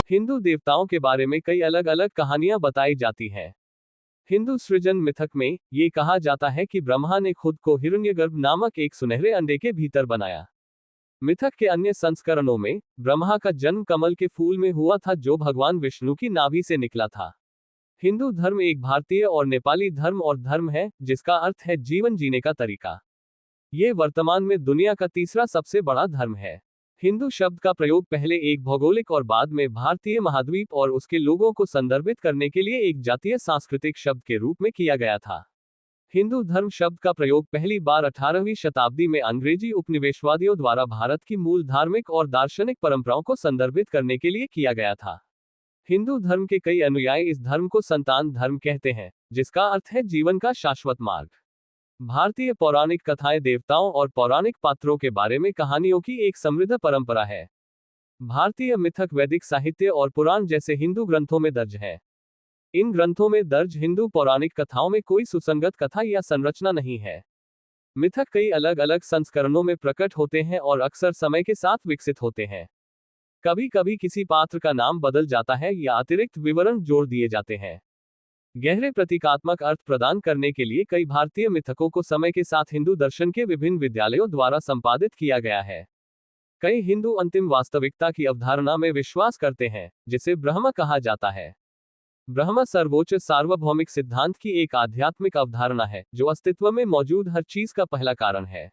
हिंदू देवताओं के बारे में कई अलग अलग कहानियां बताई जाती हैं। हिंदू सृजन मिथक में ये कहा जाता है कि ब्रह्मा ने खुद को हिरण्यगर्भ नामक एक सुनहरे अंडे के भीतर बनाया। मिथक के अन्य संस्करणों में ब्रह्मा का जन्म कमल के फूल में हुआ था, जो भगवान विष्णु की नाभि से निकला था। हिंदू धर्म एक भारतीय और नेपाली धर्म और धर्म है, जिसका अर्थ है जीवन जीने का तरीका। ये वर्तमान में दुनिया का तीसरा सबसे बड़ा धर्म है। हिंदू शब्द का प्रयोग पहले एक भौगोलिक और बाद में भारतीय महाद्वीप और उसके लोगों को संदर्भित करने के लिए एक जातीय सांस्कृतिक शब्द के रूप में किया गया था। हिंदू धर्म शब्द का प्रयोग पहली बार 18वीं शताब्दी में अंग्रेजी उपनिवेशवादियों द्वारा भारत की मूल धार्मिक और दार्शनिक परंपराओं को संदर्भित करने के लिए किया गया था। हिंदू धर्म के कई अनुयायी इस धर्म को संतान धर्म कहते हैं, जिसका अर्थ है जीवन का शाश्वत मार्ग। भारतीय पौराणिक कथाएं देवताओं और पौराणिक पात्रों के बारे में कहानियों की एक समृद्ध परंपरा है। भारतीय मिथक वैदिक साहित्य और पुराण जैसे हिंदू ग्रंथों में दर्ज है। इन ग्रंथों में दर्ज हिंदू पौराणिक कथाओं में कोई सुसंगत कथा या संरचना नहीं है। मिथक कई अलग अलग संस्करणों में प्रकट होते हैं और अक्सर समय के साथ विकसित होते हैं। कभी कभी किसी पात्र का नाम बदल जाता है या अतिरिक्त विवरण जोड़ दिए जाते हैं। गहरे प्रतीकात्मक अर्थ प्रदान करने के लिए कई भारतीय मिथकों को समय के साथ हिंदू दर्शन के विभिन्न विद्यालयों द्वारा संपादित किया गया है। कई हिंदू अंतिम वास्तविकता की अवधारणा में विश्वास करते हैं, जिसे ब्रह्म कहा जाता है। ब्रह्म सर्वोच्च सार्वभौमिक सिद्धांत की एक आध्यात्मिक अवधारणा है, जो अस्तित्व में मौजूद हर चीज का पहला कारण है।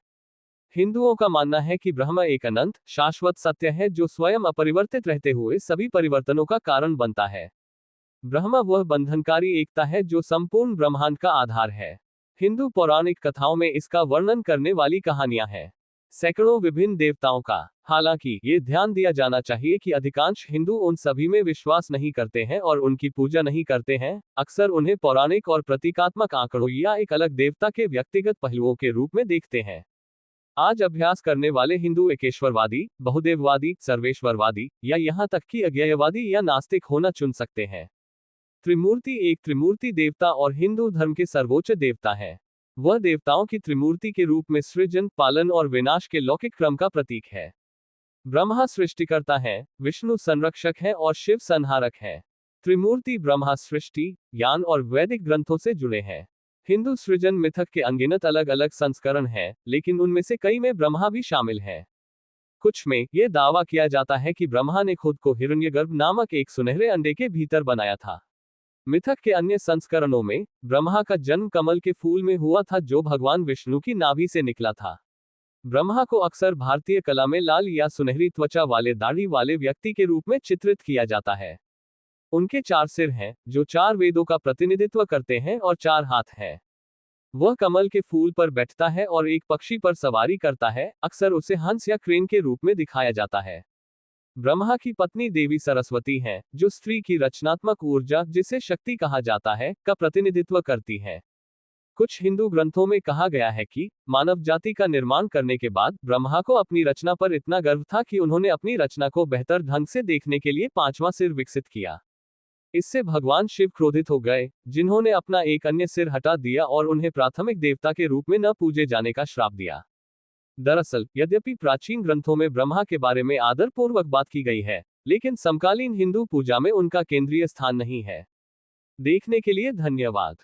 हिंदुओं का मानना है कि ब्रह्म एक अनंत शाश्वत सत्य है, जो स्वयं अपरिवर्तित रहते हुए सभी परिवर्तनों का कारण बनता है। ब्रह्म वह बंधनकारी एकता है जो संपूर्ण ब्रह्मांड का आधार है। हिंदू पौराणिक कथाओं में इसका वर्णन करने वाली कहानियां हैं। सैकड़ों विभिन्न देवताओं का। हालांकि ये ध्यान दिया जाना चाहिए कि अधिकांश हिंदू उन सभी में विश्वास नहीं करते हैं और उनकी पूजा नहीं करते हैं। अक्सर उन्हें पौराणिक और प्रतीकात्मक आंकड़ों या एक अलग देवता के व्यक्तिगत पहलुओं के रूप में देखते हैं। आज अभ्यास करने वाले हिंदू एकेश्वरवादी, बहुदेववादी, सर्वेश्वरवादी या यहाँ तक कि अज्ञेयवादी या नास्तिक होना चुन सकते हैं। त्रिमूर्ति एक त्रिमूर्ति देवता और हिंदू धर्म के सर्वोच्च देवता है। वह देवताओं की त्रिमूर्ति के रूप में सृजन, पालन और विनाश के लौकिक क्रम का प्रतीक है। ब्रह्मा सृष्टिकर्ता है, विष्णु संरक्षक है और शिव संहारक है। त्रिमूर्ति ब्रह्मा सृष्टि, ज्ञान और वैदिक ग्रंथों से जुड़े हैं। हिंदू सृजन मिथक के अनगिनत अलग अलग संस्करण हैं, लेकिन उनमें से कई में ब्रह्मा भी शामिल है। कुछ में यह दावा किया जाता है कि ब्रह्मा ने खुद को हिरण्यगर्भ नामक एक सुनहरे अंडे के भीतर बनाया था। मिथक के अन्य संस्करणों में ब्रह्मा का जन्म कमल के फूल में हुआ था, जो भगवान विष्णु की नाभि से निकला था। ब्रह्मा को अक्सर भारतीय कला में लाल या सुनहरी त्वचा वाले दाढ़ी वाले व्यक्ति के रूप में चित्रित किया जाता है। उनके 4 सिर हैं, जो 4 वेदों का प्रतिनिधित्व करते हैं, और 4 हाथ हैं। वह कमल के फूल पर बैठता है और एक पक्षी पर सवारी करता है। अक्सर उसे हंस या क्रेन के रूप में दिखाया जाता है। ब्रह्मा की पत्नी देवी सरस्वती हैं, जो स्त्री की रचनात्मक ऊर्जा, जिसे शक्ति कहा जाता है, का प्रतिनिधित्व करती है। कुछ हिंदू ग्रंथों में कहा गया है कि मानव जाति का निर्माण करने के बाद ब्रह्मा को अपनी रचना पर इतना गर्व था कि उन्होंने अपनी रचना को बेहतर ढंग से देखने के लिए 5वां सिर विकसित किया। इससे भगवान शिव क्रोधित हो गए, जिन्होंने अपना एक अन्य सिर हटा दिया और उन्हें प्राथमिक देवता के रूप में न पूजे जाने का श्राप दिया। दरअसल, यद्यपि प्राचीन ग्रंथों में ब्रह्मा के बारे में आदरपूर्वक बात की गई है, लेकिन समकालीन हिंदू पूजा में उनका केंद्रीय स्थान नहीं है। देखने के लिए धन्यवाद।